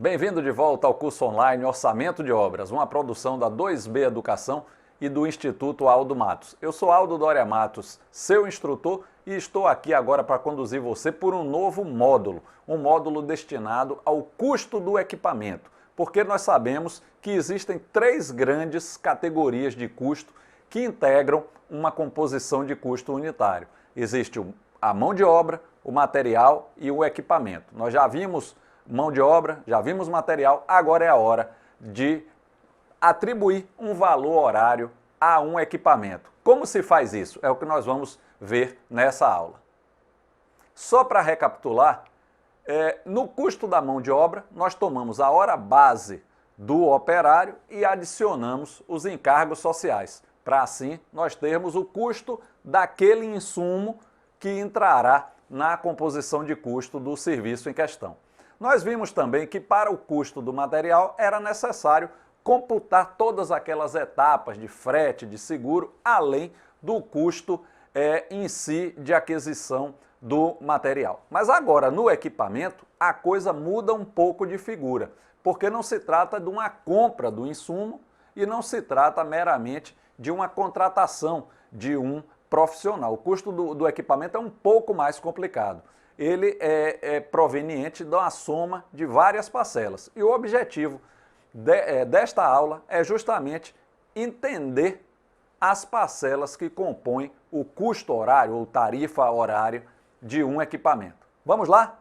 Bem-vindo de volta ao curso online Orçamento de Obras, uma produção da 2B Educação e do Instituto Aldo Matos. Eu sou Aldo Doria Matos, seu instrutor, e estou aqui agora para conduzir você por um novo módulo, um módulo destinado ao custo do equipamento, porque nós sabemos que existem três grandes categorias de custo que integram uma composição de custo unitário. Existe a mão de obra, o material e o equipamento. Nós já vimos mão de obra, já vimos material, agora é a hora de atribuir um valor horário a um equipamento. Como se faz isso? É o que nós vamos ver nessa aula. Só para recapitular, no custo da mão de obra, nós tomamos a hora base do operário e adicionamos os encargos sociais, para assim nós termos o custo daquele insumo que entrará na composição de custo do serviço em questão. Nós vimos também que para o custo do material era necessário computar todas aquelas etapas de frete, de seguro, além do custo em si de aquisição do material. Mas agora, no equipamento, a coisa muda um pouco de figura, porque não se trata de uma compra do insumo e não se trata meramente de uma contratação de um profissional. O custo do equipamento é um pouco mais complicado. Ele é proveniente de uma soma de várias parcelas. E o objetivo desta aula é justamente entender as parcelas que compõem o custo horário ou tarifa horária de um equipamento. Vamos lá?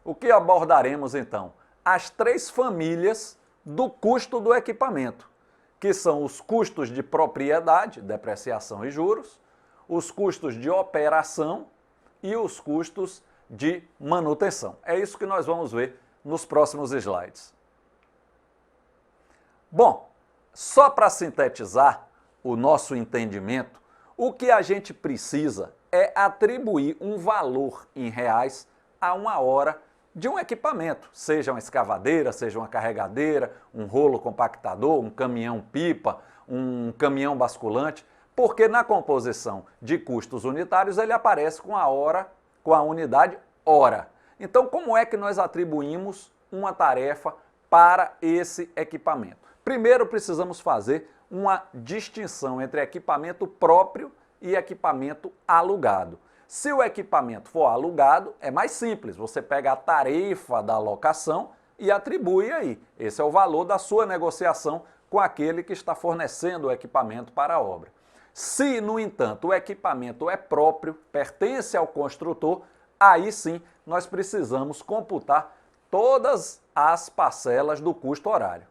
O que abordaremos então? As três famílias do custo do equipamento, que são os custos de propriedade, depreciação e juros, os custos de operação e os custos de manutenção. É isso que nós vamos ver nos próximos slides. Bom, só para sintetizar o nosso entendimento, o que a gente precisa é atribuir um valor em reais a uma hora de um equipamento, seja uma escavadeira, seja uma carregadeira, um rolo compactador, um caminhão-pipa, um caminhão basculante, porque na composição de custos unitários ele aparece com a hora, com a unidade hora. Então, como é que nós atribuímos uma tarefa para esse equipamento? Primeiro, precisamos fazer uma distinção entre equipamento próprio e equipamento alugado. Se o equipamento for alugado, é mais simples, você pega a tarifa da locação e atribui aí. Esse é o valor da sua negociação com aquele que está fornecendo o equipamento para a obra. Se, no entanto, o equipamento é próprio, pertence ao construtor, aí sim nós precisamos computar todas as parcelas do custo horário.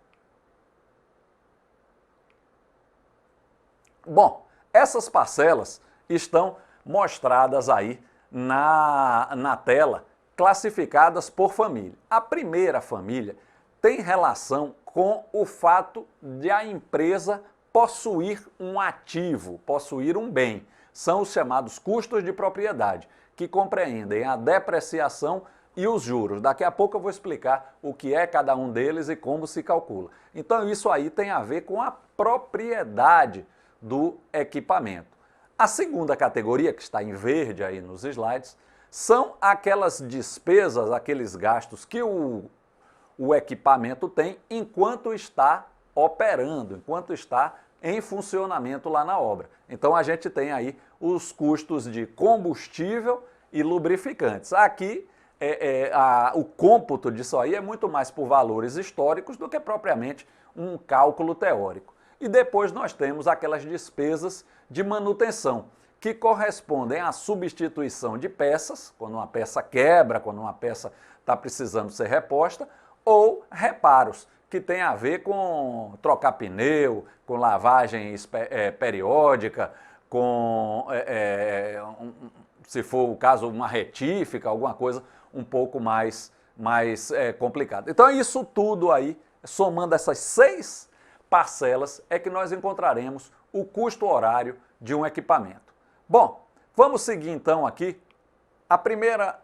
Bom, essas parcelas estão mostradas aí na tela, classificadas por família. A primeira família tem relação com o fato de a empresa possuir um ativo, possuir um bem. São os chamados custos de propriedade, que compreendem a depreciação e os juros. Daqui a pouco eu vou explicar o que é cada um deles e como se calcula. Então isso aí tem a ver com a propriedade do equipamento. A segunda categoria, que está em verde aí nos slides, são aquelas despesas, aqueles gastos que o equipamento tem enquanto está operando, enquanto está em funcionamento lá na obra. Então a gente tem aí os custos de combustível e lubrificantes. Aqui o cômputo disso aí é muito mais por valores históricos do que propriamente um cálculo teórico. E depois nós temos aquelas despesas de manutenção, que correspondem à substituição de peças, quando uma peça quebra, quando uma peça está precisando ser reposta, ou reparos, que tem a ver com trocar pneu, com lavagem periódica, com, se for o caso, uma retífica, alguma coisa um pouco mais complicada. Então isso tudo aí, somando essas seis parcelas, é que nós encontraremos o custo horário de um equipamento. Bom, vamos seguir então aqui. A primeira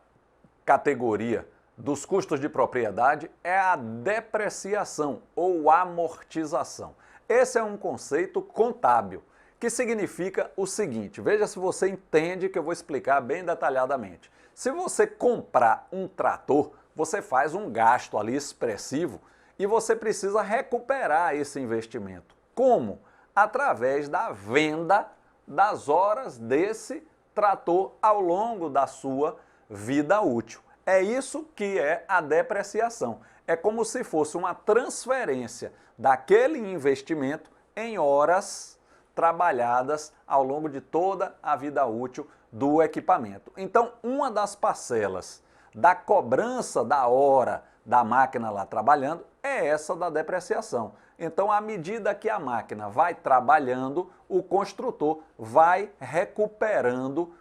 categoria dos custos de propriedade é a depreciação ou amortização. Esse é um conceito contábil, que significa o seguinte, veja se você entende que eu vou explicar bem detalhadamente. Se você comprar um trator, você faz um gasto ali expressivo e você precisa recuperar esse investimento. Como? Através da venda das horas desse trator ao longo da sua vida útil. É isso que é a depreciação. É como se fosse uma transferência daquele investimento em horas trabalhadas ao longo de toda a vida útil do equipamento. Então, uma das parcelas da cobrança da hora da máquina lá trabalhando é essa da depreciação. Então, à medida que a máquina vai trabalhando, o construtor vai recuperando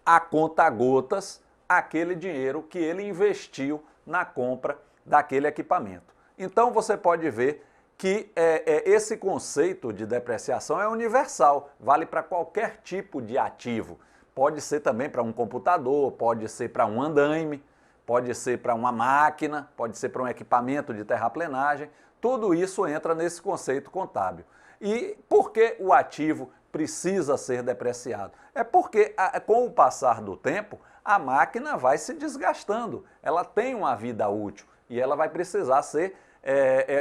a conta-gotas aquele dinheiro que ele investiu na compra daquele equipamento. Então, você pode ver que esse conceito de depreciação é universal, vale para qualquer tipo de ativo. Pode ser também para um computador, pode ser para um andaime, pode ser para uma máquina, pode ser para um equipamento de terraplenagem. Tudo isso entra nesse conceito contábil. E por que o ativo precisa ser depreciado? É porque, com o passar do tempo, a máquina vai se desgastando. Ela tem uma vida útil e ela vai precisar ser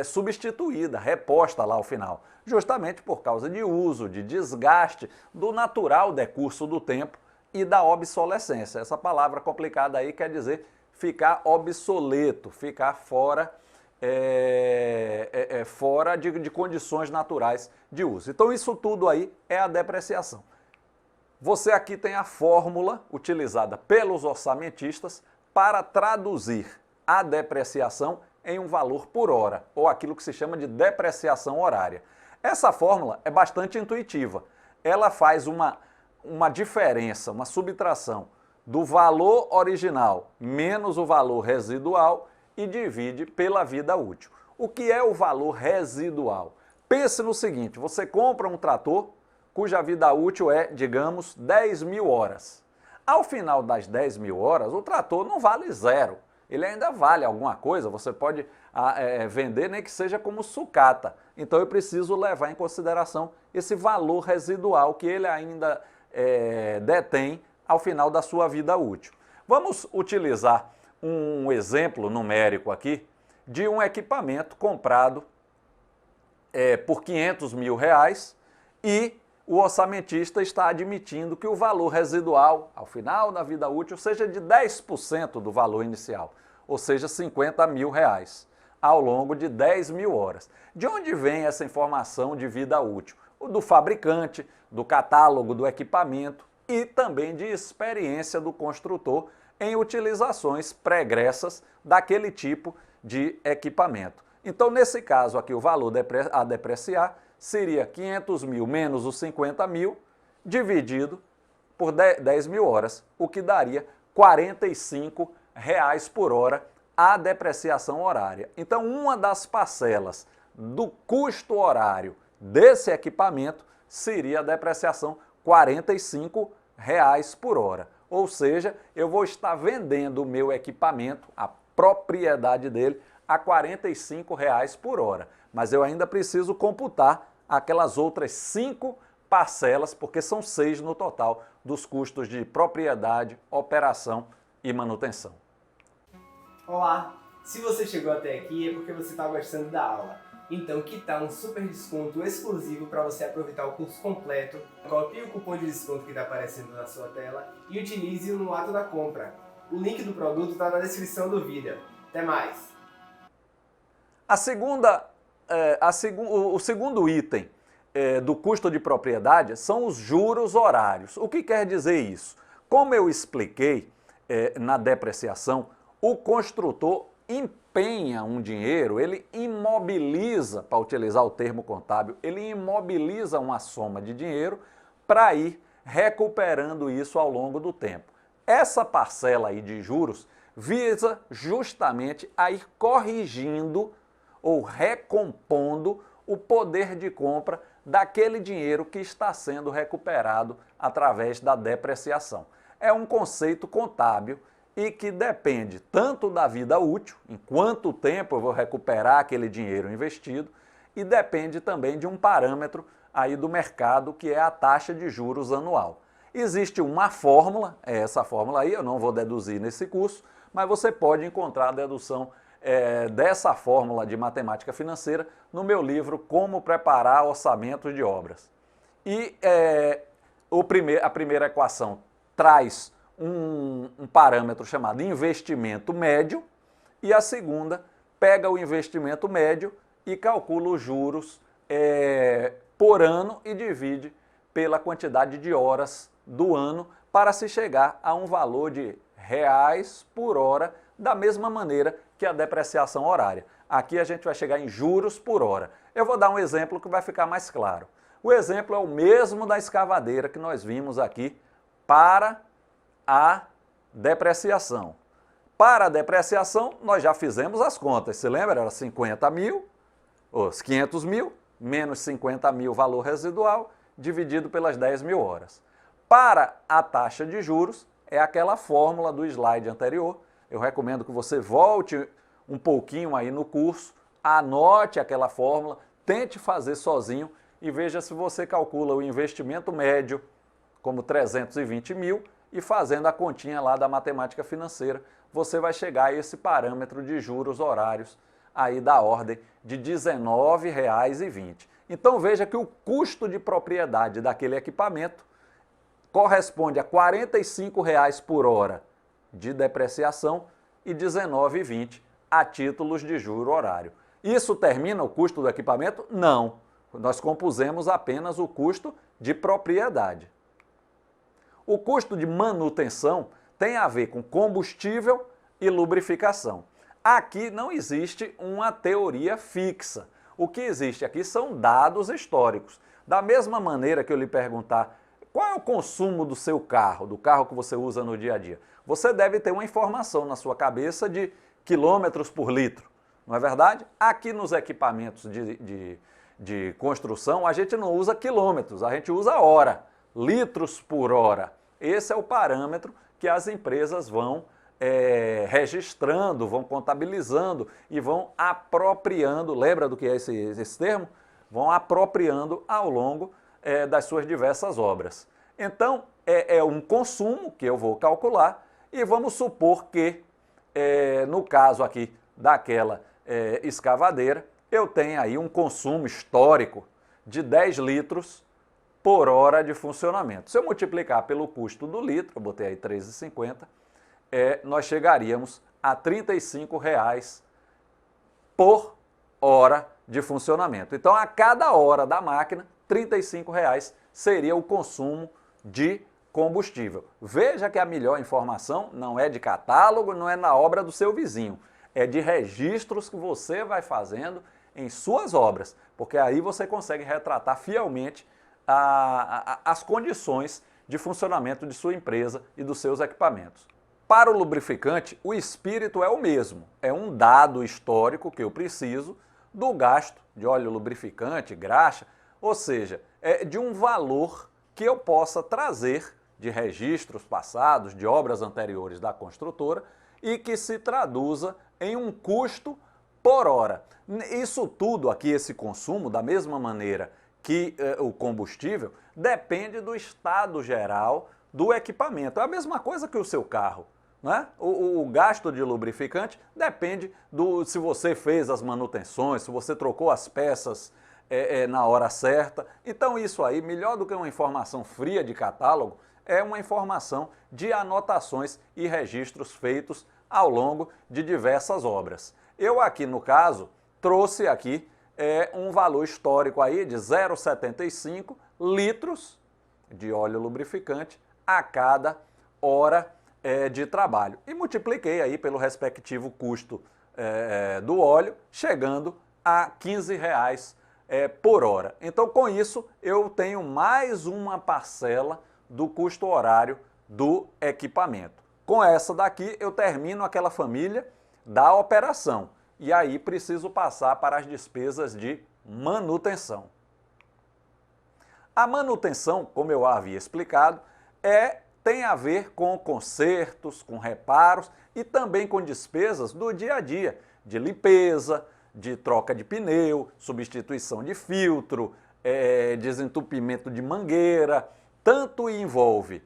substituída, reposta lá ao final. Justamente por causa de uso, de desgaste, do natural decurso do tempo e da obsolescência. Essa palavra complicada aí quer dizer ficar obsoleto, ficar fora fora de condições naturais de uso. Então isso tudo aí é a depreciação. Você aqui tem a fórmula utilizada pelos orçamentistas para traduzir a depreciação em um valor por hora, ou aquilo que se chama de depreciação horária. Essa fórmula é bastante intuitiva. Ela faz uma diferença, uma subtração do valor original menos o valor residual e divide pela vida útil. O que é o valor residual? Pense no seguinte, você compra um trator cuja vida útil é, digamos, 10.000 horas. Ao final das 10.000 horas, o trator não vale zero. Ele ainda vale alguma coisa, você pode vender nem que seja como sucata. Então eu preciso levar em consideração esse valor residual que ele ainda detém ao final da sua vida útil. Vamos utilizar um exemplo numérico aqui de um equipamento comprado por R$500.000 e o orçamentista está admitindo que o valor residual, ao final da vida útil, seja de 10% do valor inicial, ou seja, R$50.000, ao longo de 10.000 horas. De onde vem essa informação de vida útil? Do fabricante, do catálogo do equipamento e também de experiência do construtor em utilizações pregressas daquele tipo de equipamento. Então, nesse caso aqui, o valor a depreciar seria 500.000 menos os 50.000, dividido por 10.000 horas, o que daria R$45 por hora a depreciação horária. Então, uma das parcelas do custo horário desse equipamento seria a depreciação R$45 por hora. Ou seja, eu vou estar vendendo o meu equipamento, a propriedade dele, a R$45 por hora. Mas eu ainda preciso computar aquelas outras 5 parcelas, porque são 6 no total, dos custos de propriedade, operação e manutenção. Olá! Se você chegou até aqui é porque você está gostando da aula. Então, que tal um super desconto exclusivo para você aproveitar o curso completo? Copie o cupom de desconto que está aparecendo na sua tela e utilize-o no ato da compra. O link do produto está na descrição do vídeo. Até mais! O segundo item do custo de propriedade são os juros horários. O que quer dizer isso? Como eu expliquei na depreciação, o construtor empenha um dinheiro, ele imobiliza, para utilizar o termo contábil, ele imobiliza uma soma de dinheiro para ir recuperando isso ao longo do tempo. Essa parcela aí de juros visa justamente a ir corrigindo ou recompondo o poder de compra daquele dinheiro que está sendo recuperado através da depreciação. É um conceito contábil e que depende tanto da vida útil, em quanto tempo eu vou recuperar aquele dinheiro investido, e depende também de um parâmetro aí do mercado, que é a taxa de juros anual. Existe uma fórmula, essa fórmula aí eu não vou deduzir nesse curso, mas você pode encontrar a dedução dessa fórmula de matemática financeira no meu livro Como Preparar Orçamentos de Obras. E a primeira equação traz um parâmetro chamado investimento médio e a segunda pega o investimento médio e calcula os juros por ano e divide pela quantidade de horas do ano para se chegar a um valor de reais por hora, da mesma maneira que a depreciação horária. Aqui a gente vai chegar em juros por hora. Eu vou dar um exemplo que vai ficar mais claro. O exemplo é o mesmo da escavadeira que nós vimos aqui para a depreciação. Para a depreciação, nós já fizemos as contas. Se lembra? Era 50 mil, os 500 mil, menos 50 mil valor residual, dividido pelas 10 mil horas. Para a taxa de juros, é aquela fórmula do slide anterior. Eu recomendo que você volte um pouquinho aí no curso, anote aquela fórmula, tente fazer sozinho e veja se você calcula o investimento médio como 320 mil e fazendo a continha lá da matemática financeira, você vai chegar a esse parâmetro de juros horários aí da ordem de R$ 19,20. Então veja que o custo de propriedade daquele equipamento corresponde a R$ 45,00 por hora de depreciação e R$ 19,20 a títulos de juro horário. Isso termina o custo do equipamento? Não. Nós compusemos apenas o custo de propriedade. O custo de manutenção tem a ver com combustível e lubrificação. Aqui não existe uma teoria fixa. O que existe aqui são dados históricos. Da mesma maneira que eu lhe perguntar qual é o consumo do seu carro, do carro que você usa no dia a dia, você deve ter uma informação na sua cabeça de quilômetros por litro, não é verdade? Aqui nos equipamentos de construção a gente não usa quilômetros, a gente usa hora, litros por hora. Esse é o parâmetro que as empresas vão registrando, vão contabilizando e vão apropriando, lembra do que é esse termo? Vão apropriando ao longo das suas diversas obras. Então, é um consumo que eu vou calcular e vamos supor que, no caso aqui daquela escavadeira, eu tenho aí um consumo histórico de 10 litros por hora de funcionamento. Se eu multiplicar pelo custo do litro, eu botei aí R$ 3,50, nós chegaríamos a R$ 35,00 por hora de funcionamento. Então, a cada hora da máquina, R$ 35,00 seria o consumo de combustível. Veja que a melhor informação não é de catálogo, não é na obra do seu vizinho, é de registros que você vai fazendo em suas obras, porque aí você consegue retratar fielmente as condições de funcionamento de sua empresa e dos seus equipamentos. Para o lubrificante, o espírito é o mesmo, é um dado histórico que eu preciso do gasto de óleo lubrificante, graxa, ou seja, de um valor que eu possa trazer de registros passados, de obras anteriores da construtora e que se traduza em um custo por hora. Isso tudo aqui, esse consumo, da mesma maneira que o combustível, depende do estado geral do equipamento. É a mesma coisa que o seu carro, né? O gasto de lubrificante depende se você fez as manutenções, se você trocou as peças na hora certa. Então isso aí, melhor do que uma informação fria de catálogo, é uma informação de anotações e registros feitos ao longo de diversas obras. Eu aqui, no caso, trouxe aqui um valor histórico aí de 0,75 litros de óleo lubrificante a cada hora de trabalho. E multipliquei aí pelo respectivo custo do óleo, chegando a R$ 15,00 por hora. Então, com isso, eu tenho mais uma parcela do custo horário do equipamento. Com essa daqui, eu termino aquela família da operação. E aí preciso passar para as despesas de manutenção. A manutenção, como eu havia explicado, tem a ver com consertos, com reparos e também com despesas do dia a dia, de limpeza, de troca de pneu, substituição de filtro, desentupimento de mangueira. Tanto envolve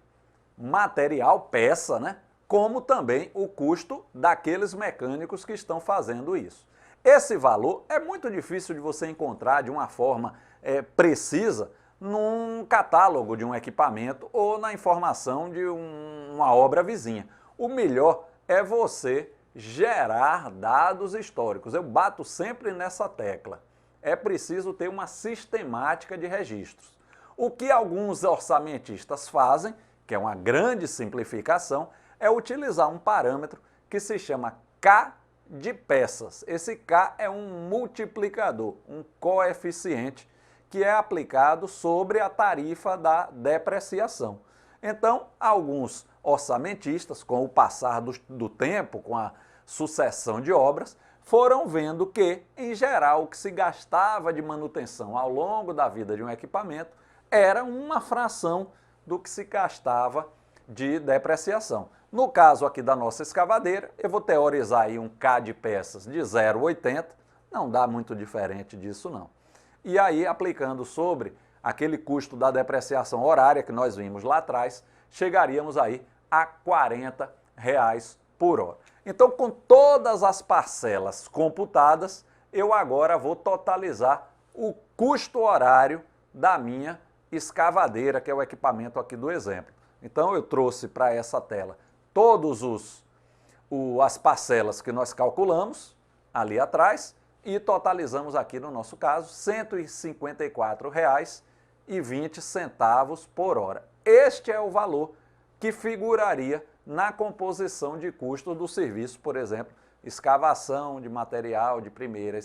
material, peça, né? como também o custo daqueles mecânicos que estão fazendo isso. Esse valor é muito difícil de você encontrar de uma forma precisa num catálogo de um equipamento ou na informação de uma obra vizinha. O melhor é você gerar dados históricos. Eu bato sempre nessa tecla. É preciso ter uma sistemática de registros. O que alguns orçamentistas fazem, que é uma grande simplificação, é utilizar um parâmetro que se chama K de peças. Esse K é um multiplicador, um coeficiente que é aplicado sobre a tarifa da depreciação. Então, alguns orçamentistas, com o passar do tempo, com a sucessão de obras, foram vendo que, em geral, o que se gastava de manutenção ao longo da vida de um equipamento era uma fração do que se gastava de depreciação. No caso aqui da nossa escavadeira, eu vou teorizar aí um K de peças de 0,80, não dá muito diferente disso não. E aí, aplicando sobre aquele custo da depreciação horária que nós vimos lá atrás, chegaríamos aí a R$40 por hora. Então, com todas as parcelas computadas, eu agora vou totalizar o custo horário da minha escavadeira, que é o equipamento aqui do exemplo. Então, eu trouxe para essa tela todas as parcelas que nós calculamos ali atrás e totalizamos aqui, no nosso caso, R$ 154,20 por hora. Este é o valor que figuraria na composição de custos do serviço, por exemplo, escavação de material de primeira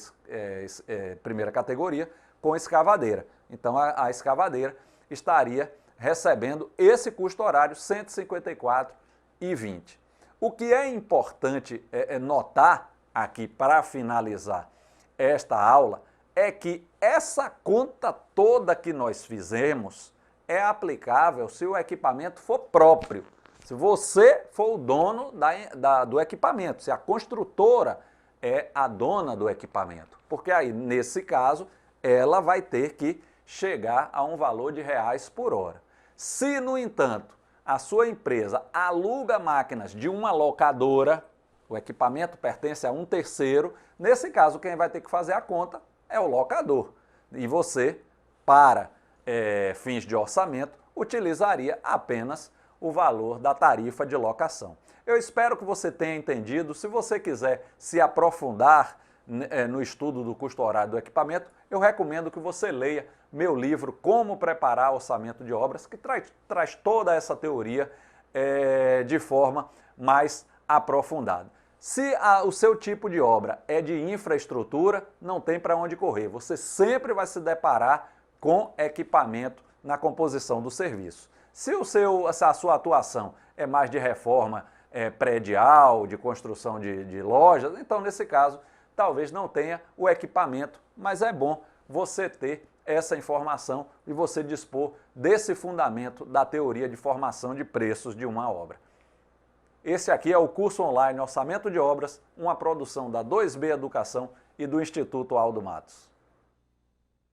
categoria com escavadeira. Então, a escavadeira estaria recebendo esse custo horário, R$ 154,20. O que é importante notar aqui para finalizar esta aula é que essa conta toda que nós fizemos é aplicável se o equipamento for próprio. Se você for o dono do equipamento, se a construtora é a dona do equipamento. Porque aí, nesse caso, ela vai ter que chegar a um valor de reais por hora. Se, no entanto, a sua empresa aluga máquinas de uma locadora, o equipamento pertence a um terceiro, nesse caso quem vai ter que fazer a conta é o locador. E você, para fins de orçamento, utilizaria apenas o valor da tarifa de locação. Eu espero que você tenha entendido. Se você quiser se aprofundar no estudo do custo horário do equipamento, eu recomendo que você leia meu livro Como Preparar Orçamento de Obras, que traz toda essa teoria de forma mais aprofundada. Se o seu tipo de obra é de infraestrutura, não tem para onde correr. Você sempre vai se deparar com equipamento na composição do serviço. Se a sua atuação é mais de reforma predial, de construção de lojas, então nesse caso talvez não tenha o equipamento, mas é bom você ter essa informação e você dispor desse fundamento da teoria de formação de preços de uma obra. Esse aqui é o curso online Orçamento de Obras, uma produção da 2B Educação e do Instituto Aldo Matos.